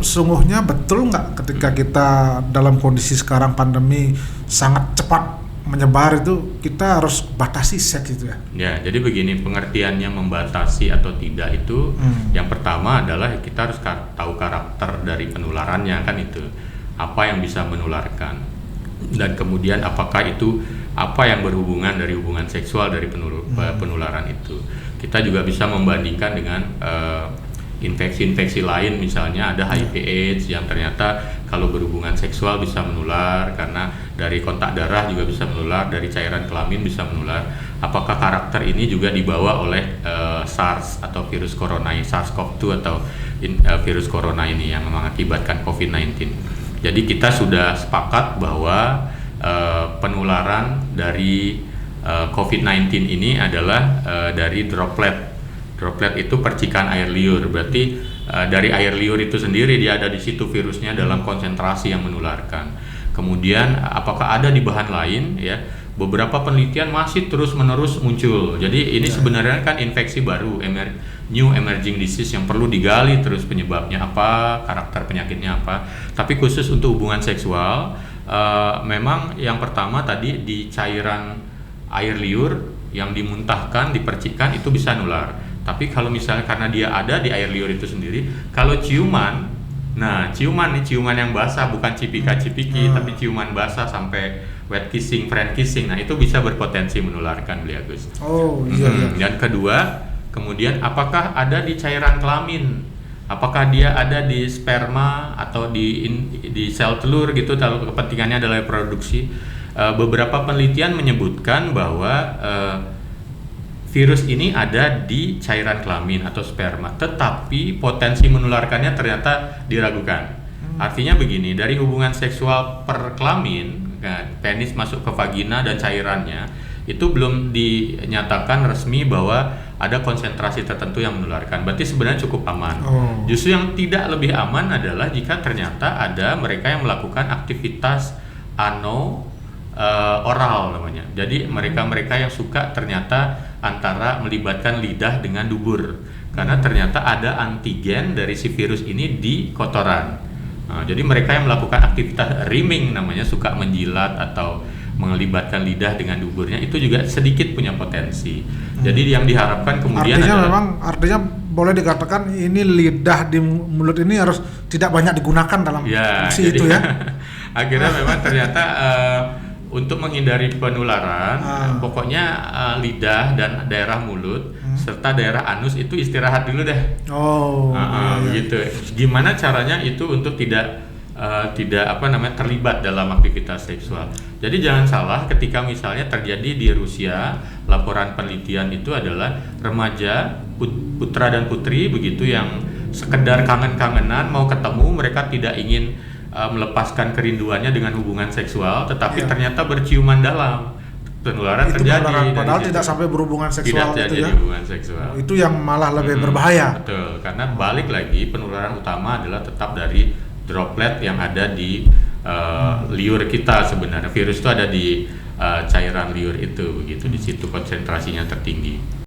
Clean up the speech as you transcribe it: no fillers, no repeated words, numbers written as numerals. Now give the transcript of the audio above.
sesungguhnya betul nggak ketika kita dalam kondisi sekarang pandemi sangat cepat menyebar itu kita harus batasi seks itu ya? Ya, jadi begini, pengertiannya membatasi atau tidak itu yang pertama adalah kita harus tahu karakter dari penularannya kan itu. Apa yang bisa menularkan. Dan kemudian apakah itu apa yang berhubungan dari hubungan seksual dari penularan itu. Kita juga bisa membandingkan dengan infeksi-infeksi lain, misalnya ada HIV/AIDS yang ternyata kalau berhubungan seksual bisa menular, karena dari kontak darah juga bisa menular, dari cairan kelamin bisa menular. Apakah karakter ini juga dibawa oleh SARS atau virus corona, SARS-CoV-2 atau virus corona ini yang mengakibatkan COVID-19. Jadi kita sudah sepakat bahwa penularan dari COVID-19 ini adalah dari droplet. Droplet itu percikan air liur, berarti dari air liur itu sendiri dia ada di situ virusnya dalam konsentrasi yang menularkan. Kemudian apakah ada di bahan lain ya? Beberapa penelitian masih terus-menerus muncul. Jadi ini sebenarnya kan infeksi baru, new emerging disease yang perlu digali terus penyebabnya apa, karakter penyakitnya apa. Tapi khusus untuk hubungan seksual, memang yang pertama tadi di cairan air liur yang dimuntahkan, dipercikkan itu bisa nular. Tapi kalau misalnya karena dia ada di air liur itu sendiri, kalau ciuman, nah ciuman yang basah, bukan cipika-cipiki, tapi ciuman basah sampai wet kissing, friend kissing, nah itu bisa berpotensi menularkan, Beli Agus. Oh iya. Dan kedua, kemudian apakah ada di cairan kelamin? Apakah dia ada di sperma atau di sel telur gitu, kalau kepentingannya adalah produksi? Beberapa penelitian menyebutkan bahwa virus ini ada di cairan kelamin atau sperma, tetapi potensi menularkannya ternyata diragukan. Artinya begini, dari hubungan seksual per kelamin, penis masuk ke vagina dan cairannya, itu belum dinyatakan resmi bahwa ada konsentrasi tertentu yang menularkan. Berarti sebenarnya cukup aman. Justru yang tidak lebih aman adalah jika ternyata ada mereka yang melakukan aktivitas oral namanya. Jadi mereka yang suka ternyata antara melibatkan lidah dengan dubur, karena ternyata ada antigen dari si virus ini di kotoran. Jadi mereka yang melakukan aktivitas rimming namanya, suka menjilat atau melibatkan lidah dengan duburnya, itu juga sedikit punya potensi. Jadi yang diharapkan kemudian artinya boleh dikatakan ini lidah di mulut ini harus tidak banyak digunakan dalam fungsi itu ya. Akhirnya memang ternyata untuk menghindari penularan, pokoknya lidah dan daerah mulut serta daerah anus itu istirahat dulu deh. Gitu. Gimana caranya itu untuk tidak terlibat dalam aktivitas seksual. Jadi jangan salah ketika misalnya terjadi di Rusia, laporan penelitian itu adalah remaja putra dan putri begitu yang sekedar kangen-kangenan mau ketemu, mereka tidak ingin melepaskan kerinduannya dengan hubungan seksual, tetapi ternyata berciuman dalam. Penularan terjadi. Padahal tidak sampai berhubungan seksual itu ya. Hubungan seksual. Itu yang malah lebih berbahaya. Betul, karena balik lagi penularan utama adalah tetap dari droplet yang ada di liur kita sebenarnya. Virus itu ada di cairan liur itu, begitu, di situ konsentrasinya tertinggi.